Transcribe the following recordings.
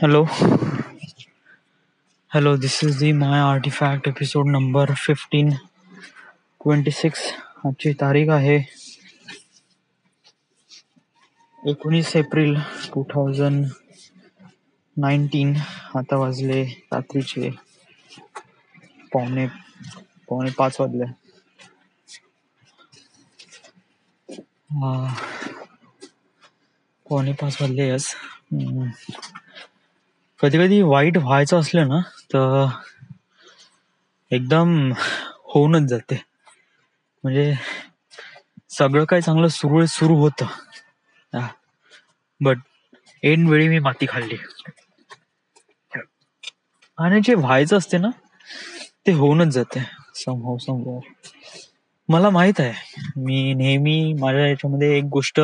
Hello, hello. This is the My Artifact episode number 1526. आजची तारीख आहे 19 एप्रिल 2019. आता वाजले रात्रीचे पावणे पावणे 5 वाजले. पावणे 5 वाजले. यस. कधी कधी वाईट व्हायचं असलं ना तर एकदम होऊनच जाते. म्हणजे सगळं काही चांगलं सुरू होतं, बट ऐन वेळी मी माती खाल्ली. आणि जे व्हायचं असते ना ते होऊनच जाते समहाव. मला माहित आहे, मी नेहमी माझ्या याच्यामध्ये एक गोष्ट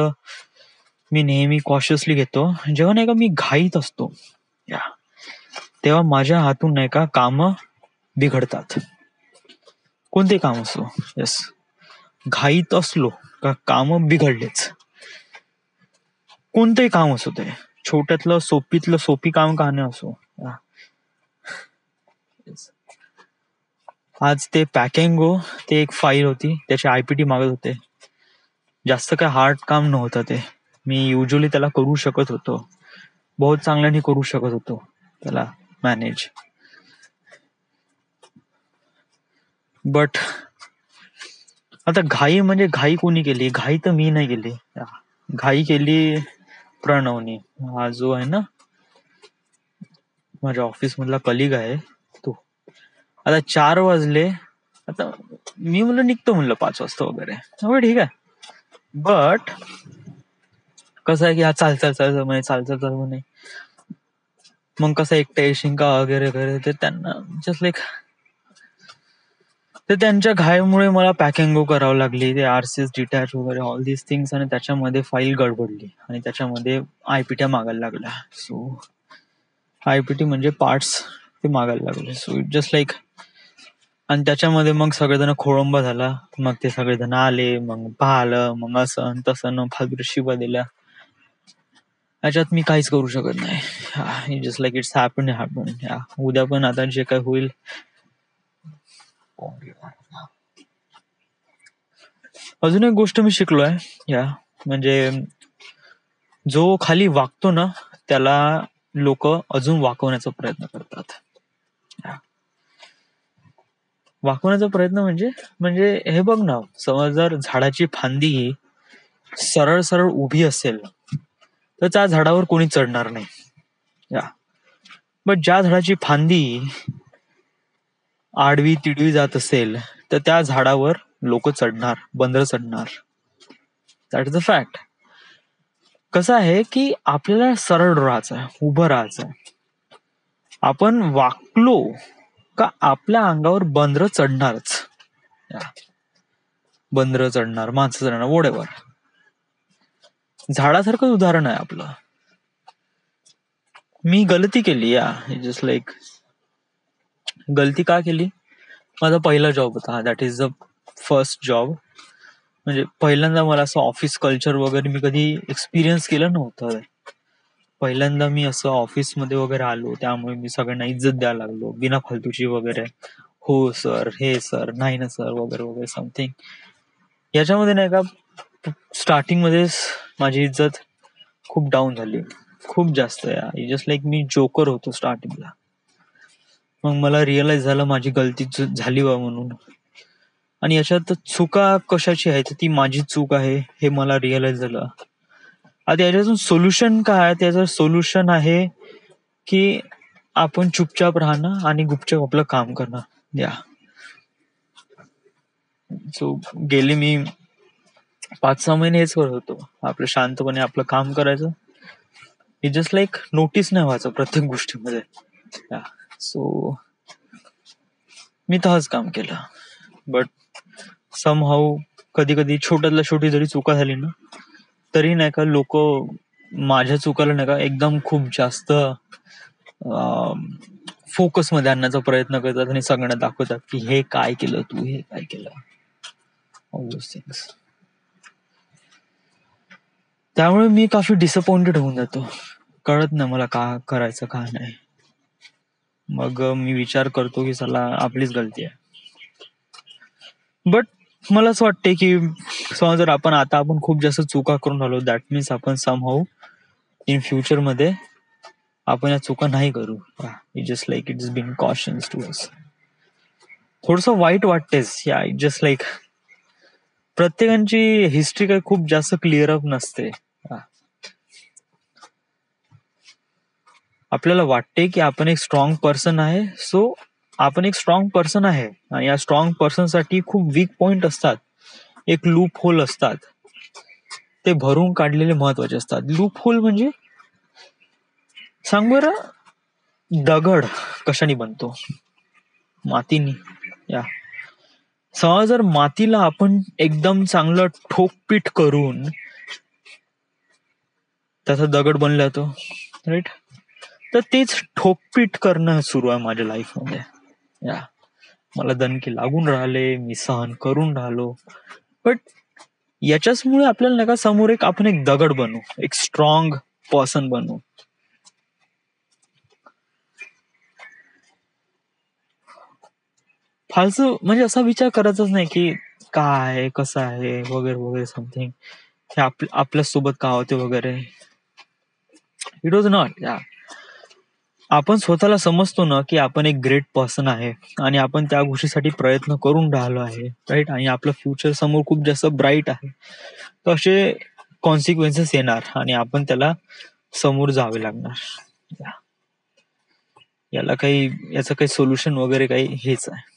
मी नेहमी कॉशियसली घेतो. जेव्हा नाही का मी घाईत असतो तेव्हा माझ्या हातून नाही का काम बिघडतात. कोणते काम असो. यस, घाईत असलो का काम बिघडलेच. कोणतंही काम असो, ते छोट्यातलं सोपी काम का नाही असो. आज ते पॅकिंग ते एक फाईल होती, त्याची IPT मागत होते. जास्त काय हार्ड काम नव्हतं ते. मी युजली त्याला करू शकत होतो, बहुत चांगल्याने करू शकत होतो त्याला मॅनेज. बट आता घाई कोणी केली? घाई तर मी नाही केली. घाई केली प्रणवनी, हा जो आहे ना माझ्या ऑफिस मधला कलिग आहे तो. आता 4 वाजले. आता मी म्हणलं निघतो, म्हणलं 5 वाजता वगैरे. ठीक आहे. बट कसं आहे की हा चाल म्हणे. मग कसं एकटं येशील का वगैरे ते त्यांना जस्ट लाईक ते त्यांच्या घाईमुळे मला पॅकिंग करावं लागली. ते RCS डिटॅच वगैरे ऑल दिस थिंग्स. आणि त्याच्यामध्ये फाईल गडबडली आणि त्याच्यामध्ये IPT मागायला लागल्या. सो IPT म्हणजे पार्ट्स ते मागायला लागले. So it just like. आणि त्याच्यामध्ये मग सगळेजण खोळंबा झाला. मग ते सगळेजण आले, मग पाहिलं, मग असं तसं न फालतू शिवा दिल्या. याच्यात मी काहीच करू शकत नाही. Just like it's happen. उद्या पण आता जे काय होईल. अजून एक गोष्ट मी शिकलोय म्हणजे जो खाली वागतो ना त्याला लोक अजून वाकवण्याचा प्रयत्न करतात. वाकवण्याचा प्रयत्न म्हणजे हे बघ ना, समज जर झाडाची फांदी सरळ सरळ उभी असेल तर त्या झाडावर कोणी चढणार नाही. पण ज्या झाडाची फांदी आडवी तिडवी जात असेल तर त्या झाडावर लोक चढणार, बंदर चढणार. That is a fact. कसं आहे की आपल्याला सरळ राहायचंय, उभं राहायचंय. आपण वाकलो का आपल्या अंगावर बंदर चढणारच. बंदर चढणार, माणसं चढणार, वॉटएव्हर. झाडासारखंच उदाहरण आहे आपलं. मी गलती केली. जस्ट लाईक गलती का केली? माझा पहिला जॉब होता. That is the first job. म्हणजे पहिल्यांदा मला असं ऑफिस कल्चर वगैरे मी कधी एक्सपिरियन्स केलं नव्हतं. पहिल्यांदा मी असं ऑफिसमध्ये वगैरे आलो, त्यामुळे मी सगळ्यांना इज्जत द्यायला लागलो बिना फालतूची वगैरे. हो सर, हे सर, नाही ना सर, वगैरे वगैरे समथिंग. याच्यामध्ये नाही का स्टार्टिंग मध्येच माझी इज्जत खूप डाऊन झाली, खूप जास्त. जस्ट लाईक मी जोकर होतो स्टार्टिंगला. मग मला रिअलाइज झालं माझी गलती झाली म्हणून. आणि याच्यात चुका कशाची आहे, ती माझी चूक आहे हे मला रिअलाइज झालं. आता याच्यातून सोल्युशन काय आहे? त्याचं सोल्युशन आहे की आपण चुपचाप राहणं आणि गुपचाप आपलं काम करणं. सो गेले मी 5-6 महिने हेच करत होतो. आपलं शांतपणे आपलं काम करायचं. इट जस्ट लाईक नोटीस नाही व्हायचं प्रत्येक गोष्टीमध्ये. सो मी तसंच काम केलं. बट समहाऊ कधी कधी छोट्यातल्या छोटी जरी चुका झाली ना तरी नाही का लोक माझ्या चुकाला नाही का एकदम खूप जास्त फोकस मध्ये आणण्याचा प्रयत्न करतात आणि सगळ्यांना दाखवतात की हे काय केलं तू, हे काय केलं. All those things. त्यामुळे मी काफी डिसअपॉइंटेड होऊन जातो. कळत नाही मला का करायचं का नाही. मग मी विचार करतो की चला आपलीच गलती आहे. बट मला असं वाटते की समजा जर आपण खूप जास्त चुका करून राहिलो, दॅट मीन्स आपण समहाऊ इन फ्युचर मध्ये आपण या चुका नाही करू. Just like it is been cautious to us. थोडस वाईट वाटतेच या. जस्ट लाईक प्रत्येकाची हिस्ट्री काही खूप जास्त क्लिअर अप नसते. आपल्याला वाटते की आपण एक स्ट्रॉंग पर्सन आहे, सो आपण एक स्ट्रॉंग पर्सन आहे आणि या स्ट्रॉंग पर्सन साठी खूप वीक पॉइंट असतात, एक लूप होल असतात, ते भरून काढलेले महत्वाचे असतात. लूप होल म्हणजे सांग बरं, दगड कशाने बनतो? मातीनी. या समजा जर मातीला आपण एकदम चांगलं ठोकपीट करून त्याचा दगड बनला तो, राईट? तर तेच ठोकपीट करणं सुरू आहे माझ्या लाईफ मध्ये. या मला दणके लागून राहिले, मी सहन करून राहिलो, बट याच्याचमुळे आपल्याला नाही का समोर आपण एक दगड बनू, एक स्ट्रॉंग पर्सन बनू. फालतू म्हणजे असा विचार करायचाच नाही की काय कसं आहे वगैरे वगैरे समथिंग, हे आपल्या सोबत का होते वगैरे. It was not. आपण स्वतःला समजतो ना की आपण एक ग्रेट पर्सन आहे आणि आपण त्या गोष्टीसाठी प्रयत्न करून राहिलो आहे, राईट? आणि आपलं फ्युचर समोर खूप जास्त ब्राईट आहे, तर असे कॉन्सिक्वेन्सेस येणार आणि आपण त्याला समोर जावे लागणार. याचं काही सोल्युशन वगैरे काही हेच आहे.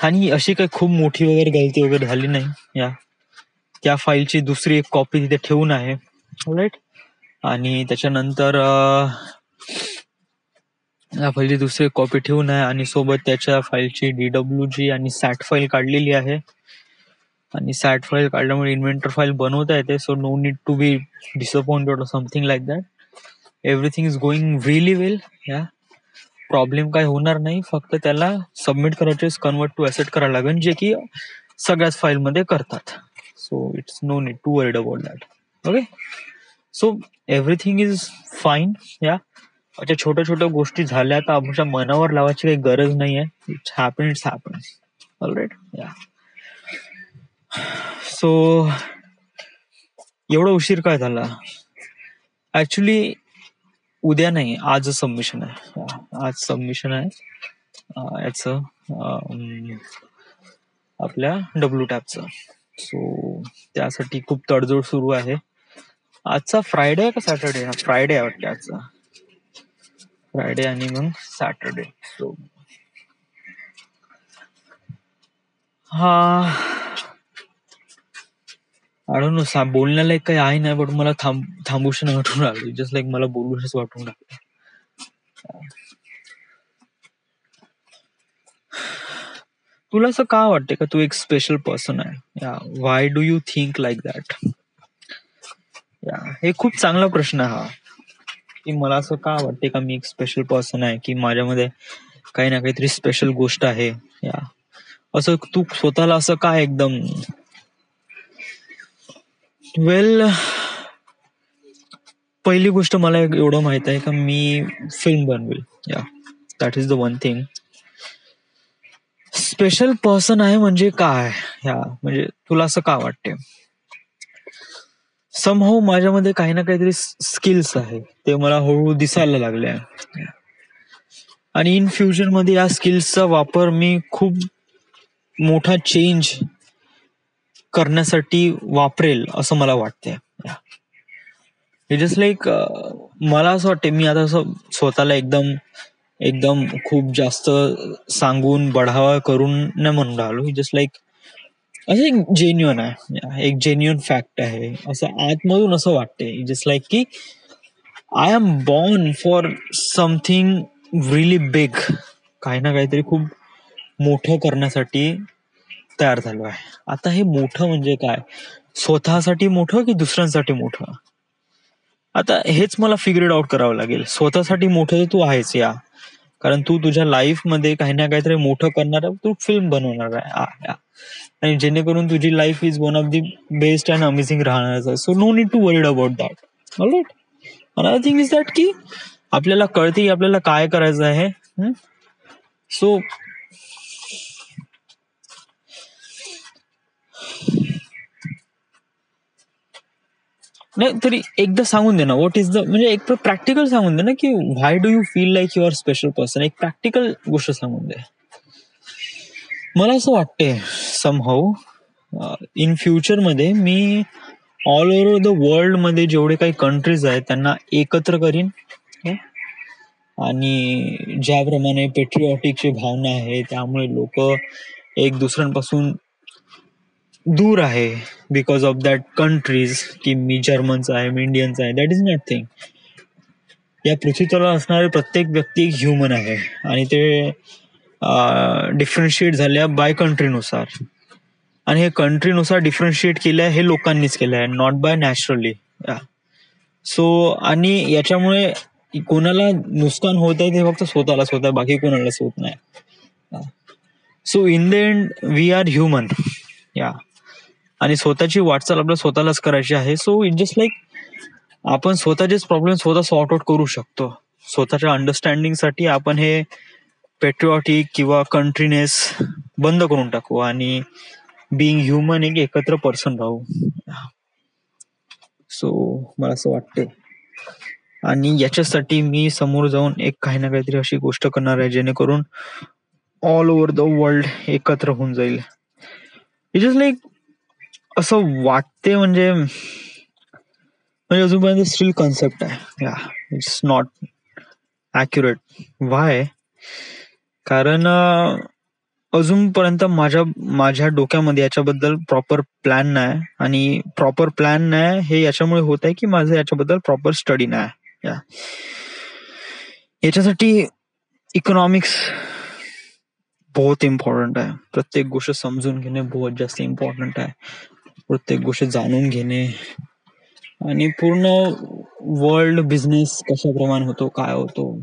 आणि अशी काही खूप मोठी वगैरे गलती वगैरे झाली नाही. त्या फाईलची दुसरी एक कॉपी तिथे ठेवून आहे, राईट? आणि त्याच्यानंतर या फाईलची दुसरी कॉपी ठेवून आहे आणि सोबत त्याच्या फाईलची DWG आणि सॅट फाईल काढलेली आहे. आणि सॅट फाईल काढल्यामुळे इन्व्हेंटर फाईल बनवता येते, so no need to be disappointed or something like that. Everything is going really well. Problem काय होणार नाही, फक्त त्याला सबमिट करायचे, कन्वर्ट टू ॲसेट करायला लागेल, जे की सगळ्याच फाईल मध्ये करतात. So it's no need to worried about that. Okay, so everything is fine. अशा छोट्या छोट्या गोष्टी झाल्या तर आमच्या मनावर लावायची काही गरज नाहीये. It's happen. ऑलराईट. सो एवढा उशीर काय झाला? ऍक्च्युली उद्या नाही, आज सबमिशन आहे. आज सबमिशन आहे याचं आपल्या WTAPचं. सो त्यासाठी खूप तडजोड सुरू आहे. आजचा फ्रायडे आहे का सॅटर्डे? फ्रायडे आहे वाटतं आजचा. फ्रायडे आणि मग Saturday. So I don't know, बोलण्याला काही आहे नाही, बट मला थांबूशी वाटून राहिलं. जस्ट लाईक मला बोलूशीच वाटून राहिलं. तुला असं का वाटते का तू एक स्पेशल पर्सन आहे? Why do you think like that? हे खूप चांगला प्रश्न आहे हा, की मला असं का वाटते का मी एक स्पेशल पर्सन आहे, की माझ्यामध्ये काही ना काहीतरी स्पेशल गोष्ट आहे. असं तू स्वतःला असं काय एकदम वेल, पहिली गोष्ट मला एवढं माहित आहे का मी फिल्म बनवेल. That is the one thing. Special person आहे म्हणजे काय? म्हणजे तुला असं का वाटते? समहाऊ माझ्यामध्ये काही ना काहीतरी स्किल्स आहे, ते मला हळूहळू दिसायला लागले आहे. आणि इन फ्युचर मध्ये या स्किल्सचा वापर मी खूप मोठा चेंज करण्यासाठी वापरेल असं मला वाटतंय. जस्ट लाईक मला असं वाटतं, मी आता असं स्वतःला एकदम खूप जास्त सांगून बढावा करून नाही म्हणून राहिलो. जस्ट लाईक असं एक जेन्युअन आहे, एक जेन्युअन फॅक्ट आहे, असं आतमधून असं वाटते. जस्ट लाईक की I am born for something really big. काही ना काहीतरी खूप मोठं करण्यासाठी तयार झालो आहे. आता हे मोठं म्हणजे काय? स्वतःसाठी मोठं की दुसऱ्यांसाठी मोठं? आता हेच मला फिगर आउट करावं लागेल. स्वतःसाठी मोठं तर तू आहेच. कारण तू तुझ्या लाईफ मध्ये काही ना काहीतरी मोठं करणार आहे, तू फिल्म बनवणार आहे. आणि जेणेकरून तुझी life is one of the best and amazing राहणार. So no need to worried about that. Alright. Another thing is that की आपल्याला कळते की आपल्याला काय करायचं आहे. सो नाही तरी एकदा सांगून दे ना, व्हॉट इज द, म्हणजे एक प्रॅक्टिकल सांगून दे ना की why do you feel like you are special person. एक प्रॅक्टिकल गोष्ट सांगून दे. मला असं वाटते समहाऊ इन फ्युचर मध्ये मी ऑल ओव्हर द वर्ल्ड मध्ये जेवढे काही कंट्रीज आहेत त्यांना एकत्र करीन. आणि ज्याप्रमाणे पेट्रिऑटिकची भावना आहे त्यामुळे लोक एक दुसऱ्यांपासून दूर आहे बिकॉज ऑफ दॅट कंट्रीज, की मी जर्मनचा आहे, मी इंडियनचा आहे, दॅट इज नथिंग. या पृथ्वीतलावर असणारे प्रत्येक व्यक्ती एक ह्युमन आहे आणि ते डिफरन्शिएट झाल्या बाय कंट्रीनुसार. आणि हे कंट्रीनुसार डिफरन्शिएट केलं आहे हे लोकांनीच केलं आहे, नॉट बाय नॅचरली. सो आणि याच्यामुळे कोणाला नुकसान होत आहे ते फक्त स्वतःलाच होत आहे, बाकी कोणालाच होत नाही. So in the end we are human. या आणि स्वतःची वाटचाल आपल्याला स्वतःलाच करायची आहे. सो इट जस्ट लाईक आपण स्वतःचेच प्रॉब्लेम स्वतः सॉर्ट आउट करू शकतो. स्वतःच्या अंडरस्टँडिंग साठी आपण हे पेट्रिऑटिक किंवा कंट्रीनेस बंद करून टाकू आणि बिईंग ह्युमन एक एकत्र पर्सन राहू. सो मला असं वाटते आणि याच्यासाठी मी समोर जाऊन एक काही ना काहीतरी अशी गोष्ट करणार आहे जेणेकरून ऑल ओव्हर द वर्ल्ड एकत्र होऊन जाईल. इट इज लाईक असं वाटते म्हणजे अजूनपर्यंत स्टील कन्सेप्ट आहे. या इट्स नॉट ॲक्युरेट. व्हाय? कारण अजूनपर्यंत माझ्या डोक्यामध्ये याच्याबद्दल प्रॉपर प्लॅन नाही. आणि प्रॉपर प्लॅन नाही हे याच्यामुळे होत आहे की माझं याच्याबद्दल प्रॉपर स्टडी नाही. याच्यासाठी इकॉनॉमिक्स बहुत इम्पॉर्टंट आहे. प्रत्येक गोष्ट समजून घेणे बहुत जास्त इम्पॉर्टंट आहे. प्रत्येक गोष्ट जाणून घेणे आणि पूर्ण वर्ल्ड बिझनेस कशाप्रमाणे होतो, काय होतो,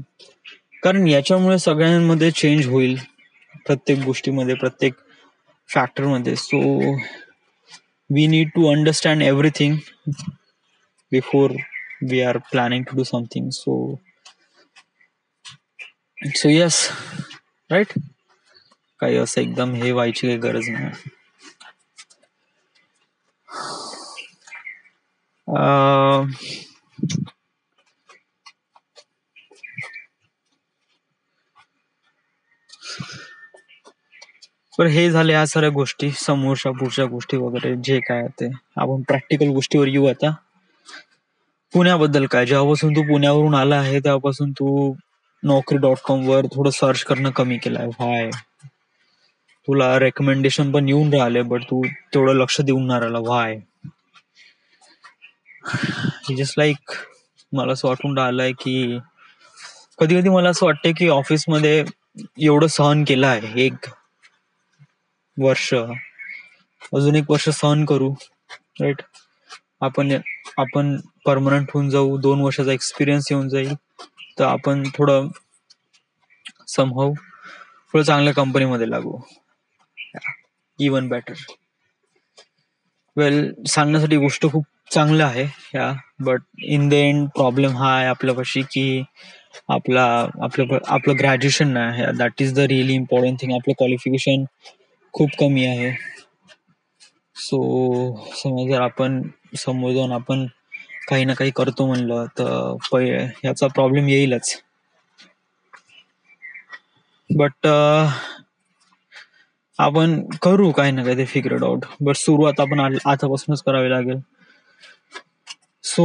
कारण याच्यामुळे सगळ्यांमध्ये चेंज होईल, प्रत्येक गोष्टीमध्ये, प्रत्येक फॅक्टरमध्ये. So we need to understand everything before we are planning to do something. So yes, right. काही असं एकदम हे व्हायची काही गरज नाही. पण हे झाले ह्या साऱ्या गोष्टी, समोरच्या पुढच्या गोष्टी वगैरे जे काय ते. आपण प्रॅक्टिकल गोष्टीवर येऊ आता. पुण्याबद्दल काय? जेव्हापासून तू पुण्यावरून आला आहे तेव्हापासून तू Naukri.com वर थोडं सर्च करणं कमी केलंय. व्हाय? तुला रेकमेंडेशन पण येऊन राहिले बट तू तेवढं लक्ष देऊन नाही राहिला. व्हाय? जस्ट लाईक मला असं वाटून राहिलंय की कधी कधी मला असं वाटतंय की ऑफिसमध्ये एवढं सहन केलं आहे, 1 वर्ष, अजून 1 वर्ष सहन करू, राईट. आपण परमनंट होऊन जाऊ, 2 वर्षाचा एक्सपिरियन्स येऊन जाईल, तर आपण थोडं समहाऊ थोडं चांगल्या कंपनीमध्ये लागू. Even better. वेल, सांगण्यासाठी गोष्ट खूप चांगलं आहे या, but in the end problem हा आहे आपल्यापाशी की आपलं ग्रॅज्युएशन नाही. That is the really important thing. आपलं क्वालिफिकेशन खूप कमी आहे. सो समज जर आपण समोर जाऊन आपण काही ना काही करतो म्हणलं तर याचा प्रॉब्लेम येईलच. बट आपण करू काही ना काही ते फिगर आउट. बट सुरुवात आपण आतापासूनच करावी लागेल. सो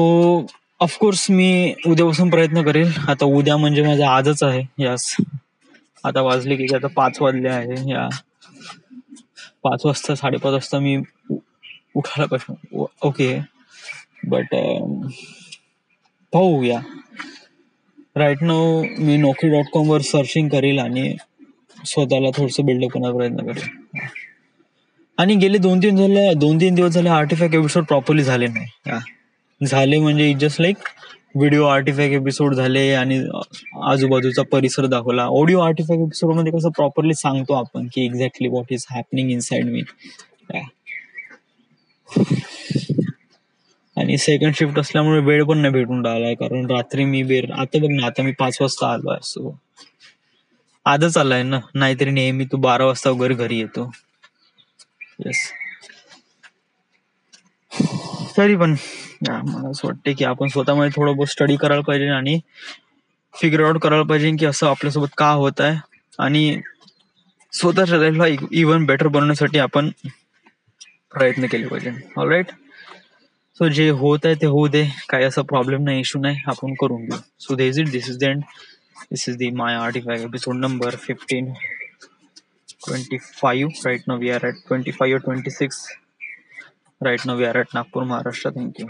ऑफकोर्स मी उद्यापासून प्रयत्न करेल. आता उद्या म्हणजे माझं आजच आहे. यस, आता वाजले की आता 5 वाजले आहे. या 5 वाजता 5:30 वाजता मी उठायला पाहिजे. ओके, बट पाहूया. राईट नाऊ मी Naukri.com वर सर्चिंग करेल आणि स्वतःला थोडस बिल्डअप करण्याचा प्रयत्न करेल. आणि गेले 2-3 दिवस झाले आर्टिफॅक्ट एपिसोड प्रॉपरली झाले नाही. झाले म्हणजे it just like video artefact episode झाले आणि आजूबाजूचा परिसर दाखवला. ऑडिओ आर्टिफॅक्ट एपिसोड मध्ये कसं प्रॉपरली सांगतो आपण की exactly what is happening inside me. आणि सेकंड शिफ्ट असल्यामुळे वेळ पण नाही भेटून राहिलाय, कारण रात्री मी आता बघ ना, आता मी 5 वाजता आलोय. सो आजच आलाय ना, नाहीतरी नेहमी तू 12 वाजता वगैरे घरी येतो. येस. तरी पण मला असं वाटतं की आपण स्वतःमध्ये थोडं बहुत स्टडी करायला पाहिजे आणि फिगर आउट करायला पाहिजे की असं आपल्यासोबत का होत आहे, आणि स्वतःच्या लाईफला इव्हन बेटर बनवण्यासाठी आपण प्रयत्न केले पाहिजे. ऑलराईट. सो जे होत आहे ते होऊ दे, काही असा प्रॉब्लेम नाही, इश्यू नाही, आपण करून घेऊ. So this is the end. This is the my artefact episode number 1525. Right now we are at 25 or 26. Right now we are at Nagpur, Maharashtra. Thank you.